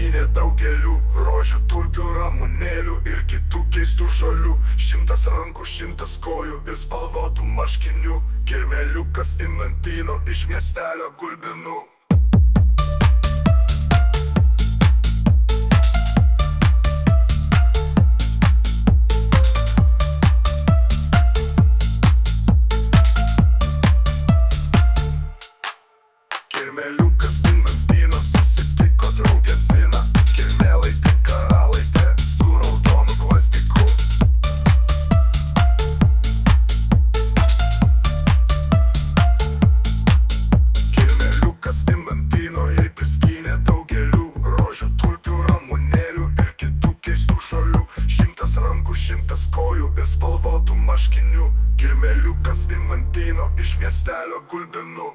priskynė daugelių rožių, tulpių, ramunėlių ir kitų keistų žolių. 100 rankų, 100 kojų ir spalvotų marškinių. Kirmėliukas įmantino iš miestelio Gulbinų. Kirmėliukas įmantino susitiko draugę Ziną. Kirmėlaitė karalaitė su raudonu gvazdiku. Kirmėliukas įmantino jai priskynė daugelių rožių, tulpių, ramunėlių ir kitų keistų žolių. 100 rankų, 100 kojų ir spalvotų marškinių. Kirmėliukas įmantino iš miestelio Gulbinų.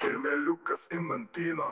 Kirmėliukas įmantino.